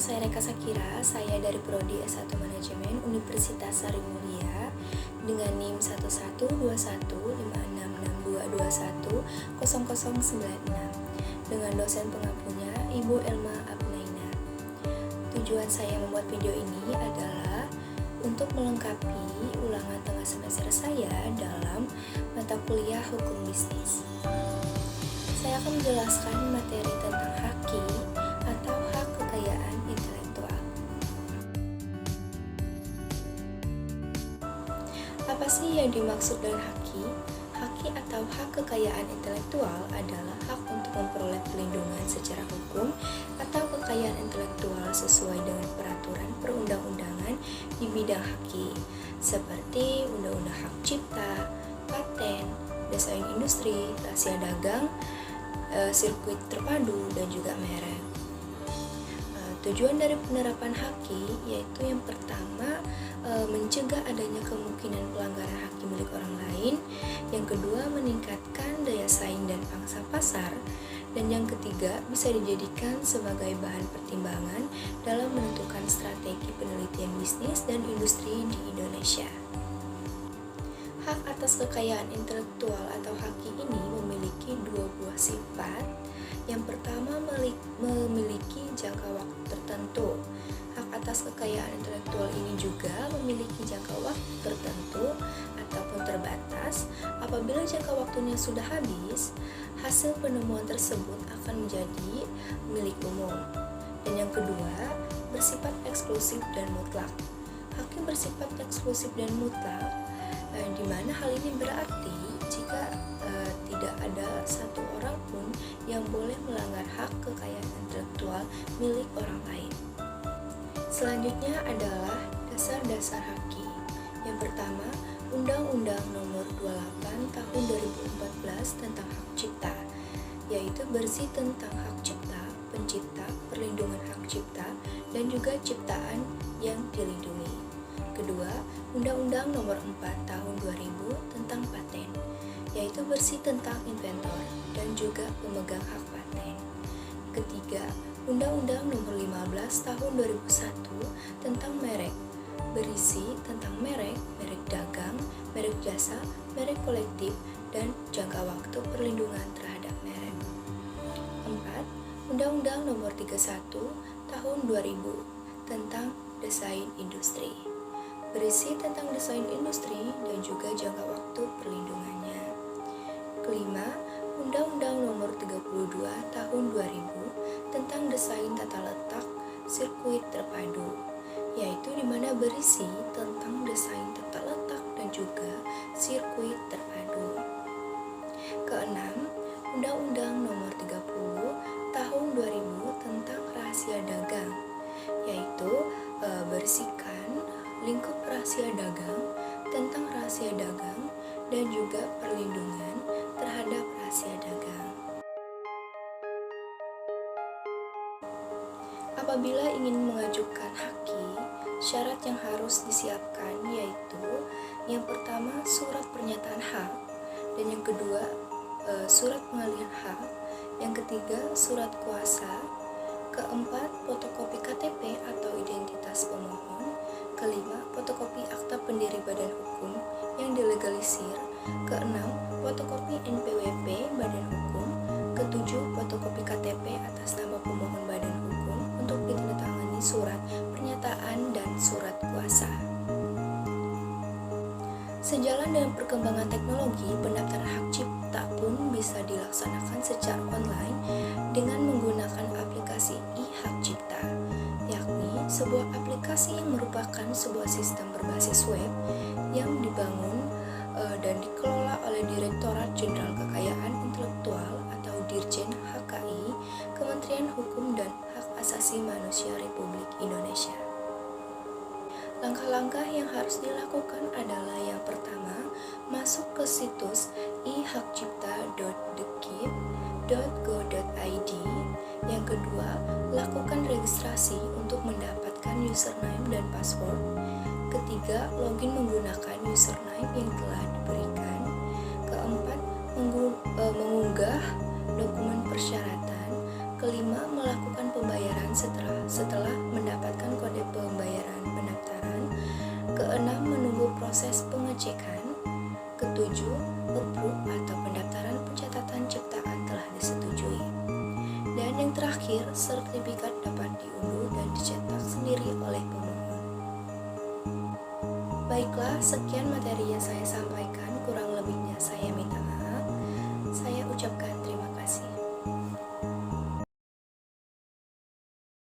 saya Reka Sakira, saya dari Prodi S1 Manajemen Universitas Sari Mulia dengan NIM 11215662210096 dengan dosen pengampunya Ibu Elma Abnaina. Tujuan saya membuat video ini adalah untuk melengkapi ulangan tengah semester saya dalam mata kuliah Hukum Bisnis. Saya akan menjelaskan materi tentang haki atau hak kekayaan intelektual. Apa sih yang dimaksud dengan haki? Haki atau hak kekayaan intelektual adalah hak untuk memperoleh perlindungan secara hukum atau kekayaan intelektual sesuai dengan peraturan perundang-undangan di bidang haki, seperti Undang-Undang Hak Cipta, paten, desain industri, rahasia dagang, sirkuit terpadu, dan juga merek. Tujuan dari penerapan haki yaitu yang pertama, mencegah adanya kemungkinan pelanggaran haki milik orang lain, yang kedua meningkatkan daya saing dan pangsa pasar, dan yang ketiga bisa dijadikan sebagai bahan pertimbangan dalam menentukan strategi penelitian bisnis dan industri di Indonesia. Hak atas kekayaan intelektual atau haki ini memiliki dua buah sifat. Yang pertama, memiliki jangka waktu tertentu. Hak atas kekayaan intelektual ini juga memiliki jangka waktu tertentu ataupun terbatas. Apabila jangka waktunya sudah habis, hasil penemuan tersebut akan menjadi milik umum. Dan yang kedua, bersifat eksklusif dan mutlak. Hak yang bersifat eksklusif dan mutlak, di mana hal ini berarti jika tidak ada satu orang pun yang boleh melanggar hak kekayaan intelektual milik orang lain. Selanjutnya adalah dasar-dasar haki. Yang pertama, Undang-Undang Nomor 28 Tahun 2014 tentang Hak Cipta, yaitu bersih tentang hak cipta, pencipta, perlindungan hak cipta, dan juga ciptaan yang dilindungi. Kedua, Undang-Undang Nomor 4 Tahun 2000 tentang paten, yaitu bersih tentang inventor dan juga pemegang hak paten. Ketiga, Undang-Undang Nomor 15 Tahun 2001 tentang merek, berisi tentang merek, merek dagang, merek jasa, merek kolektif, dan jangka waktu perlindungan terhadap merek. 4. Undang-Undang Nomor 31 Tahun 2000 tentang desain industri, berisi tentang desain industri dan juga jangka waktu perlindungannya. Kelima, Undang-Undang Nomor 32 Tahun 2000 tentang desain tata letak sirkuit terpadu, yaitu di mana berisi tentang desain tata letak dan juga sirkuit terpadu. Keenam, Undang-Undang Nomor 30 Tahun 2000 tentang rahasia dagang, yaitu berisikan lingkup rahasia dagang, tentang rahasia dagang, dan juga perlindungan terhadap rahasia dagang. Apabila ingin mengajukan haki, syarat yang harus disiapkan yaitu yang pertama, surat pernyataan hak, dan yang kedua, surat pengalihan hak, yang ketiga, surat kuasa, keempat, fotokopi KTP atau identitas pemohon, kelima, fotokopi akta pendiri badan hukum yang dilegalisir, keenam, fotokopi NPWP badan hukum, ketujuh, fotokopi KTP atas nama pemohon badan hukum untuk ditandatangani surat pernyataan dan surat kuasa. Sejalan dengan perkembangan teknologi, pendaftaran hak cipta pun bisa dilaksanakan secara online dengan menggunakan aplikasi e-Hak Cipta, yakni sebuah aplikasi yang merupakan sebuah sistem berbasis web yang dibangun dan dikelola oleh Direktorat Jenderal Kekayaan Intelektual atau Dirjen HKI, Kementerian Hukum dan Hak Asasi Manusia Republik Indonesia. Langkah-langkah yang harus dilakukan adalah yang pertama, masuk ke situs ihakcipta.dekip.go.id. Yang kedua, lakukan registrasi untuk mendapatkan username dan password. Ketiga, login menggunakan username yang telah diberikan. Keempat, mengunggah dokumen persyaratan. Kelima, melakukan pembayaran setelah proses pengecekan. Ketujuh, approve atau pendaftaran pencatatan ciptaan telah disetujui. Dan yang terakhir, sertifikat dapat diunduh dan dicetak sendiri oleh pemohon. Baiklah, sekian materi yang saya sampaikan, kurang lebihnya saya minta maaf. Saya ucapkan terima